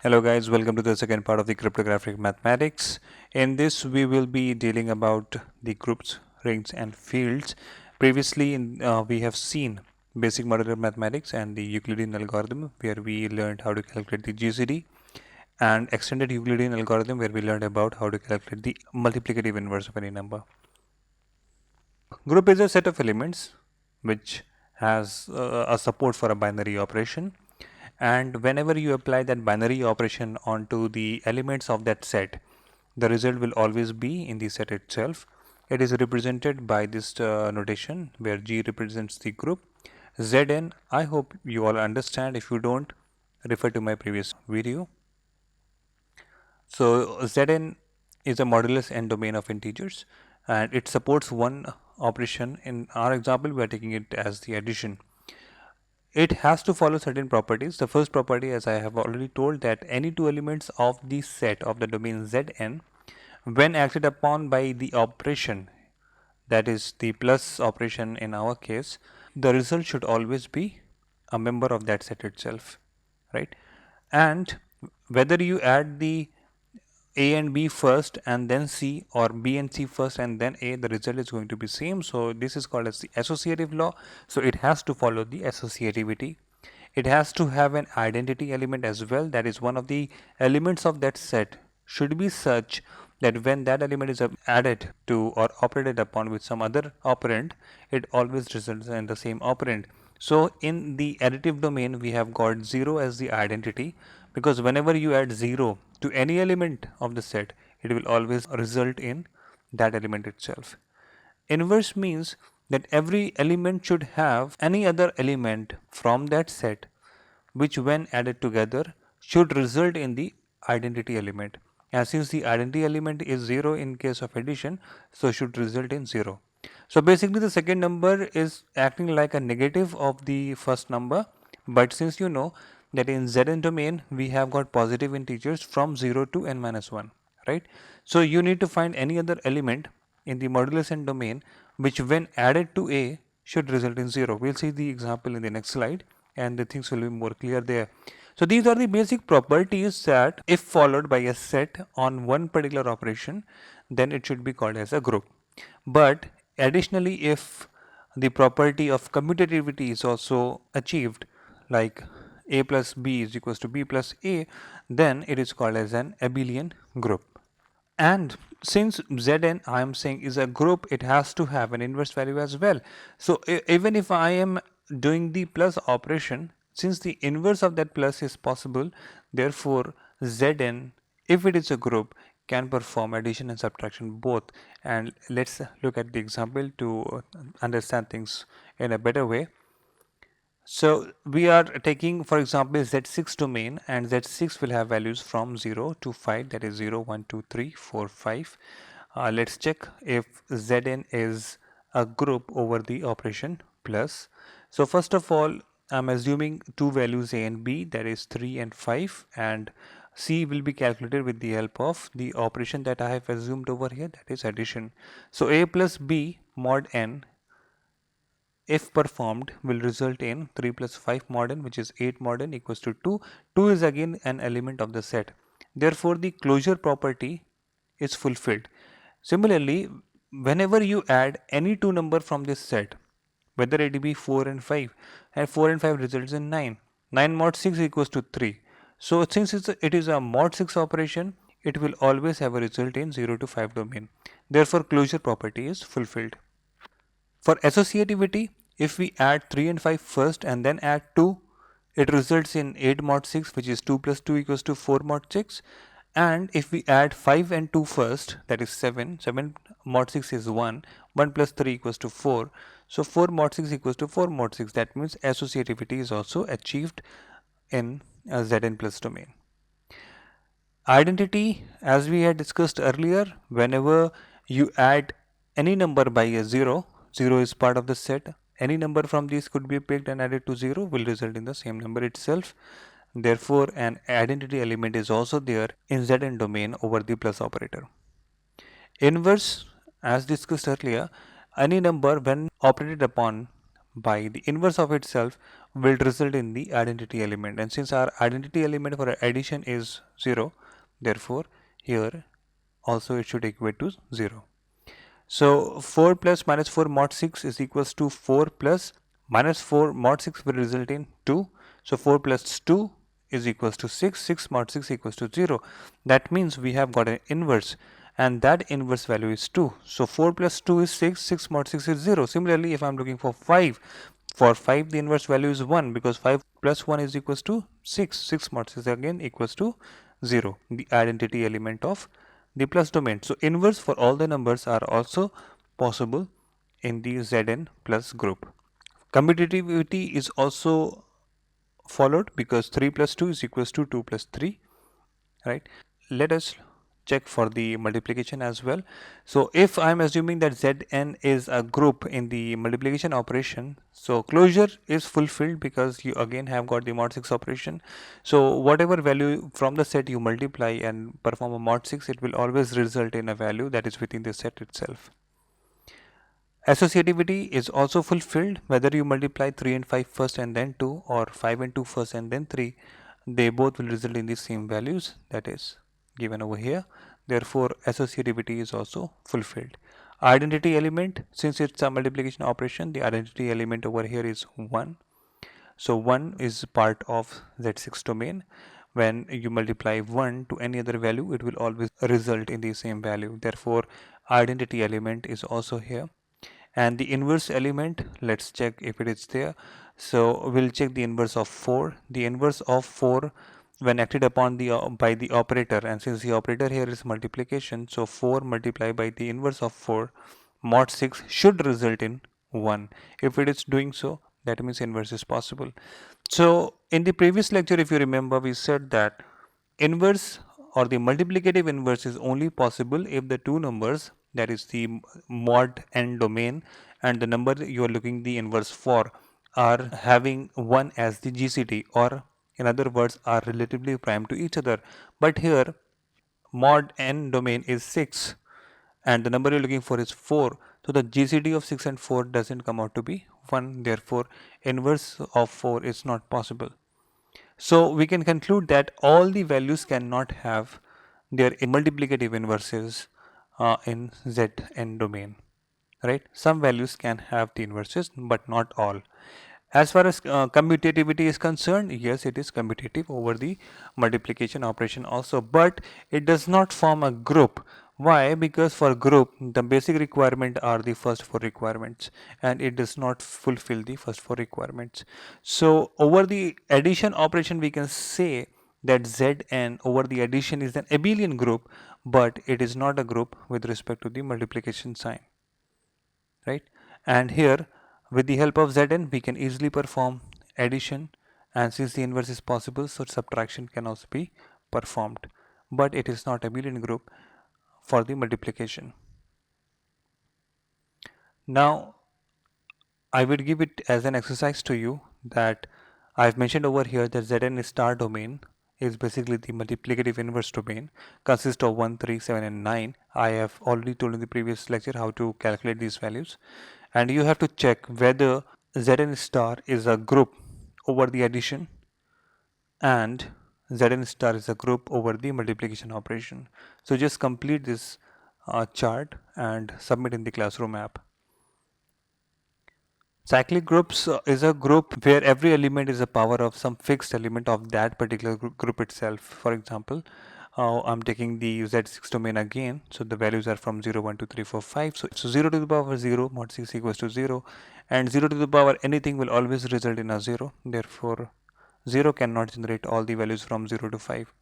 Hello guys, welcome to the second part of the cryptographic mathematics. In this we will be dealing about the groups, rings and fields. Previously we have seen basic modular mathematics and the Euclidean algorithm where we learned how to calculate the GCD, and extended Euclidean algorithm where we learned about how to calculate the multiplicative inverse of any number. Group is a set of elements which has a support for a binary operation, and whenever you apply that binary operation onto the elements of that set, the result will always be in the set itself. It is represented by this notation where G represents the group. Zn, I hope you all understand. If you don't, refer to my previous video. So Zn is a modulus n domain of integers, and it supports one operation. In our example, we are taking it as the addition. It has to follow certain properties. The first property, as I have already told, that any two elements of the set of the domain Zn, when acted upon by the operation, that is the plus operation in our case, the result should always be a member of that set itself, right? And whether you add the A and B first and then C, or B and C first and then A, the result is going to be same. So this is called as the associative law. So it has to follow the associativity. It has to have an identity element as well. That is, one of the elements of that set should be such that when that element is added to or operated upon with some other operand, it always results in the same operand. So in the additive domain, we have got 0 as the identity, because whenever you add 0 to any element of the set, it will always result in that element itself. Inverse means that every element should have any other element from that set, which when added together should result in the identity element. And since the identity element is 0 in case of addition, so should result in 0. So basically the second number is acting like a negative of the first number, but since you know that in Zn domain we have got positive integers from 0 to n minus 1, right? So you need to find any other element in the modulus n domain which when added to A should result in 0. We'll see the example in the next slide and the things will be more clear there. So these are the basic properties that if followed by a set on one particular operation, then it should be called as a group. But additionally, if the property of commutativity is also achieved, like A plus B is equals to B plus A, then it is called as an abelian group. And since Zn, I am saying, is a group, it has to have an inverse value as well. So even if I am doing the plus operation, since the inverse of that plus is possible, therefore Zn, if it is a group, can perform addition and subtraction both. And let's look at the example to understand things in a better way. So we are taking, for example, Z6 domain, and Z6 will have values from 0 to 5, that is 0, 1, 2, 3, 4, 5. Let's check if Zn is a group over the operation plus. So first of all, I'm assuming two values A and B, that is 3 and 5, and C will be calculated with the help of the operation that I have assumed over here, that is addition. So A plus B mod n, if performed, will result in 3 plus 5 mod n, which is 8 mod n equals to 2. 2 is again an element of the set. Therefore, the closure property is fulfilled. Similarly, whenever you add any two number from this set, whether it be 4 and 5, and 4 and 5 results in 9. 9 mod 6 equals to 3. So since it is a mod 6 operation, it will always have a result in 0 to 5 domain. Therefore, closure property is fulfilled. For associativity, if we add 3 and 5 first and then add 2, it results in 8 mod 6, which is 2 plus 2 equals to 4 mod 6. And if we add 5 and 2 first, that is 7, 7 mod 6 is 1, 1 plus 3 equals to 4. So 4 mod 6 equals to 4 mod 6. That means associativity is also achieved in a Zn plus domain. Identity, as we had discussed earlier, whenever you add any number by a 0, 0 is part of the set, any number from these could be picked and added to 0 will result in the same number itself. Therefore, an identity element is also there in Zn domain over the plus operator. Inverse, as discussed earlier, any number when operated upon by the inverse of itself will result in the identity element, and since our identity element for addition is 0, therefore here also it should equate to 0. So 4 plus minus 4 mod 6 is equals to 4 plus minus 4 mod 6 will result in 2. So 4 plus 2 is equals to 6. 6 mod 6 equals to 0. That means we have got an inverse, and that inverse value is 2. So 4 plus 2 is 6. 6 mod 6 is 0. Similarly, if I am looking for 5, for 5 the inverse value is 1, because 5 plus 1 is equals to 6. 6 mod 6 again equals to 0, the identity element of the plus domain. So inverse for all the numbers are also possible in the Zn plus group. Commutativity is also followed because 3 plus 2 is equals to 2 plus 3, right? Let us check for the multiplication as well. So if I am assuming that Zn is a group in the multiplication operation, so closure is fulfilled because you again have got the mod 6 operation. So whatever value from the set you multiply and perform a mod 6, it will always result in a value that is within the set itself. Associativity is also fulfilled whether you multiply 3 and 5 first and then 2, or 5 and 2 first and then 3, they both will result in the same values that is given over here. Therefore associativity is also fulfilled. Identity element, since it's a multiplication operation, the identity element over here is 1. So 1 is part of Z6 domain. When you multiply 1 to any other value, it will always result in the same value. Therefore identity element is also here. And the inverse element, let's check if it is there. So we'll check the inverse of 4. The inverse of 4 when acted upon the by the operator, and since the operator here is multiplication, so 4 multiplied by the inverse of 4 mod 6 should result in 1. If it is doing so, that means inverse is possible. So in the previous lecture, if you remember, we said that inverse or the multiplicative inverse is only possible if the two numbers, that is the mod n domain and the number you are looking the inverse for, are having 1 as the GCD, or in other words are relatively prime to each other. But here mod n domain is 6 and the number you're looking for is 4, so the GCD of 6 and 4 doesn't come out to be 1. Therefore inverse of 4 is not possible. So we can conclude that all the values cannot have their multiplicative inverses in Zn domain, right? Some values can have the inverses, but not all. As far as commutativity is concerned, yes, it is commutative over the multiplication operation also, but it does not form a group. Why? Because for group, the basic requirement are the first four requirements, and it does not fulfill the first four requirements. So over the addition operation, we can say that Zn over the addition is an abelian group, but it is not a group with respect to the multiplication sign, right? And here with the help of Zn we can easily perform addition, and since the inverse is possible, so subtraction can also be performed, but it is not a abelian group for the multiplication. Now I would give it as an exercise to you that I've mentioned over here that Zn star domain is basically the multiplicative inverse domain, consists of 1, 3, 7 and 9. I have already told in the previous lecture how to calculate these values, and you have to check whether Zn star is a group over the addition and Zn star is a group over the multiplication operation. So just complete this chart and submit in the classroom app. Cyclic groups is a group where every element is a power of some fixed element of that particular group itself. For example, I'm taking the Z6 domain again. So the values are from 0, 1, 2, 3, 4, 5. So 0 to the power 0 mod 6 equals to 0, and 0 to the power anything will always result in a 0. Therefore 0 cannot generate all the values from 0 to 5.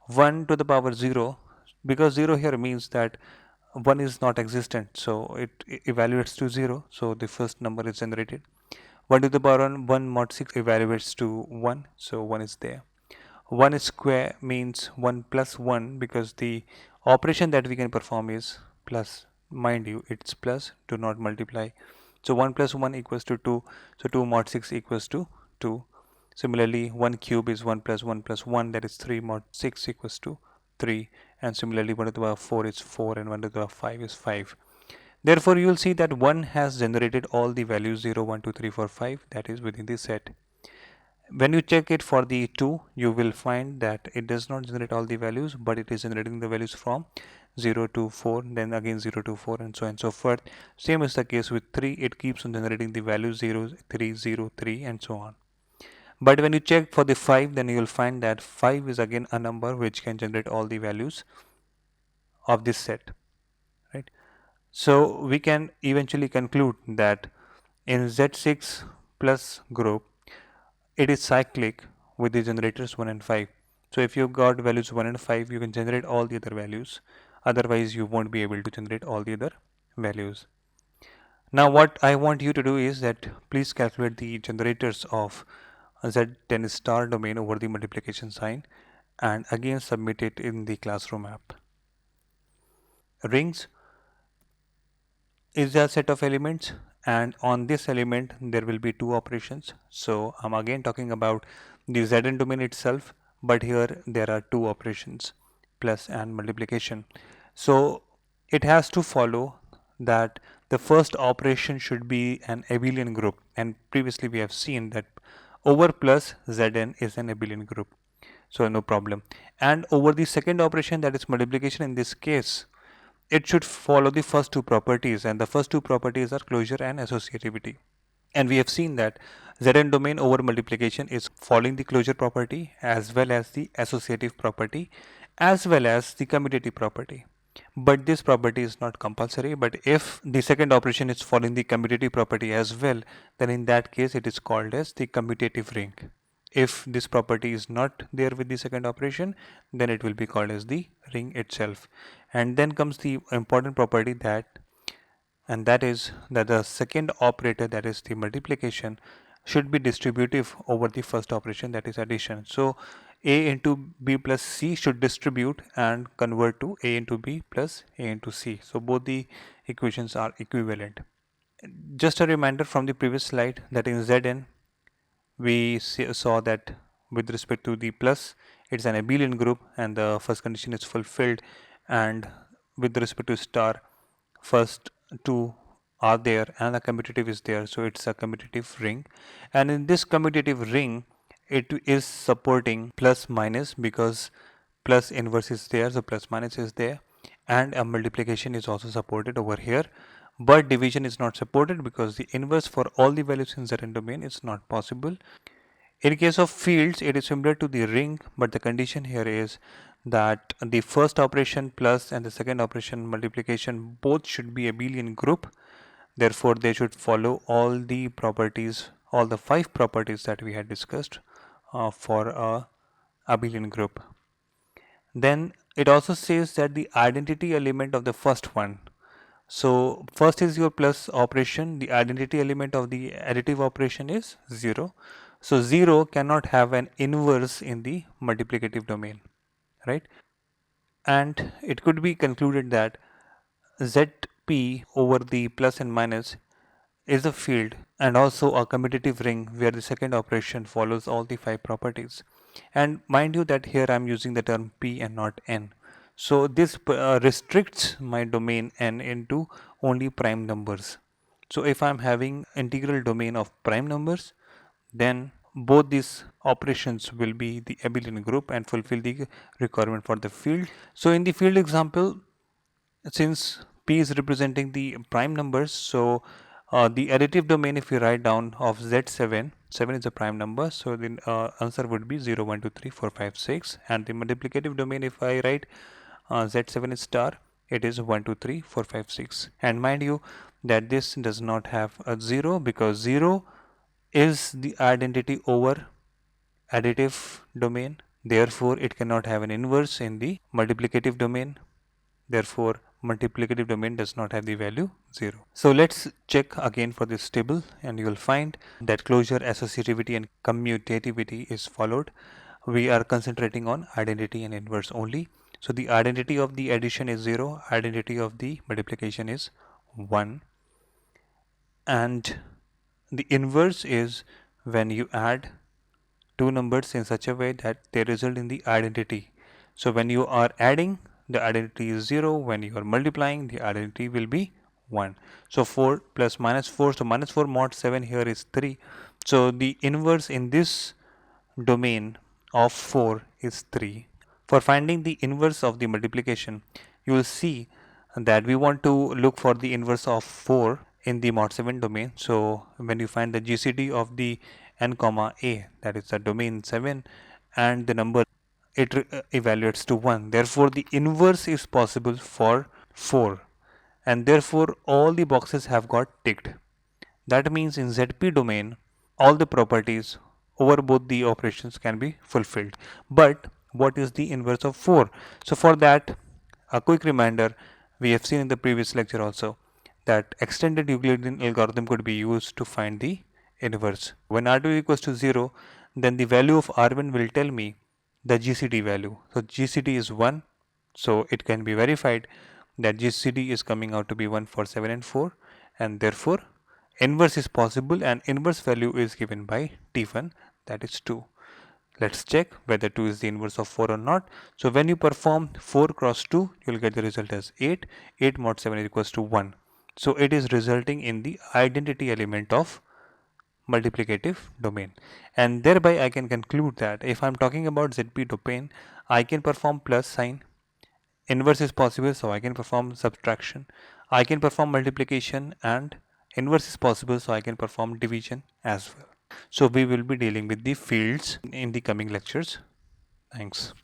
1 to the power 0, because 0 here means that 1 is not existent, so it evaluates to 0, so the first number is generated. 1 to the power 1 mod 6 evaluates to 1, so 1 is there. 1 square means 1 plus 1, because the operation that we can perform is plus. Mind you, it's plus, do not multiply. So 1 plus 1 equals to 2, so 2 mod 6 equals to 2. Similarly, 1 cube is 1 plus 1 plus 1, that is 3 mod 6 equals to 3. And similarly 1 to the power 4 is 4 and 1 to the power 5 is 5. Therefore, you will see that 1 has generated all the values 0, 1, 2, 3, 4, 5, that is within the set. When you check it for the 2, you will find that it does not generate all the values, but it is generating the values from 0 to 4, then again 0 to 4, and so on and so forth. Same is the case with 3, it keeps on generating the values 0, 3, 0, 3, and so on. But when you check for the 5, then you will find that 5 is again a number which can generate all the values of this set, right? So we can eventually conclude that in Z6 plus group, it is cyclic with the generators 1 and 5. So if you've got values 1 and 5, you can generate all the other values. Otherwise, you won't be able to generate all the other values. Now, what I want you to do is that please calculate the generators of Z10 star domain over the multiplication sign and again submit it in the classroom app. Rings is a set of elements, and on this element there will be two operations. So I'm again talking about the Zn domain itself, but here there are two operations, plus and multiplication. So it has to follow that the first operation should be an abelian group, and previously we have seen that over plus Zn is an abelian group, so no problem. And over the second operation, that is multiplication, in this case it should follow the first two properties, and the first two properties are closure and associativity. And we have seen that Zn domain over multiplication is following the closure property as well as the associative property as well as the commutative property. But this property is not compulsory, but if the second operation is following the commutative property as well, then in that case it is called as the commutative ring. If this property is not there with the second operation, then it will be called as the ring itself. And then comes the important property that is that the second operator, that is the multiplication, should be distributive over the first operation, that is addition. So a into b plus c should distribute and convert to a into b plus a into c. So both the equations are equivalent. Just a reminder from the previous slide that in Zn we saw that with respect to the plus, it's an abelian group and the first condition is fulfilled, and with respect to star, first two are there and the commutative is there, so it's a commutative ring. And in this commutative ring, it is supporting plus minus because plus inverse is there, so plus minus is there, and a multiplication is also supported over here, but division is not supported because the inverse for all the values in Zn domain is not possible. In case of fields, it is similar to the ring, but the condition here is that the first operation plus and the second operation multiplication both should be abelian group. Therefore, they should follow all the properties, all the 5 properties that we had discussed for a abelian group. Then it also says that the identity element of the first one. So first is your plus operation, the identity element of the additive operation is 0. So 0 cannot have an inverse in the multiplicative domain, right? And it could be concluded that Zp over the plus and minus is a field and also a commutative ring where the second operation follows all the 5 properties. And mind you that here I am using the term p and not n. So this restricts my domain n into only prime numbers. So if I am having integral domain of prime numbers, then both these operations will be the abelian group and fulfill the requirement for the field. So in the field example, since p is representing the prime numbers, so the additive domain, if you write down, of z7, 7 is a prime number, so the answer would be 0, 1, 2, 3, 4, 5, 6. And the multiplicative domain, if I write z7 is star, it is 1, 2, 3, 4, 5, 6. And mind you that this does not have a 0 because 0 is the identity over additive domain. Therefore, it cannot have an inverse in the multiplicative domain. Therefore, multiplicative domain does not have the value 0. So let's check again for this table, and you will find that closure, associativity and commutativity is followed. We are concentrating on identity and inverse only. So the identity of the addition is 0, identity of the multiplication is 1, and the inverse is when you add two numbers in such a way that they result in the identity. So when you are adding, the identity is 0. When you are multiplying, the identity will be 1. So 4 plus minus 4, so minus 4 mod 7 here is 3. So the inverse in this domain of 4 is 3. For finding the inverse of the multiplication, you will see that we want to look for the inverse of 4 in the mod 7 domain. So when you find the GCD of the n comma a, that is the domain 7, and the number it evaluates to 1, therefore the inverse is possible for 4, and therefore all the boxes have got ticked. That means in ZP domain all the properties over both the operations can be fulfilled. But what is the inverse of 4? So for that, a quick reminder, we have seen in the previous lecture also that extended Euclidean algorithm could be used to find the inverse. When R2 equals to 0, then the value of R1 will tell me the GCD value. So GCD is 1, so it can be verified that GCD is coming out to be 1 for 7 and 4, and therefore inverse is possible, and inverse value is given by T1, that is 2. Let's check whether 2 is the inverse of 4 or not. So when you perform 4 cross 2, you will get the result as 8. 8 mod 7 is equals to 1. So it is resulting in the identity element of multiplicative domain. And thereby I can conclude that if I am talking about ZP domain, I can perform plus sign. Inverse is possible, so I can perform subtraction. I can perform multiplication, and inverse is possible, so I can perform division as well. So we will be dealing with the fields in the coming lectures. Thanks.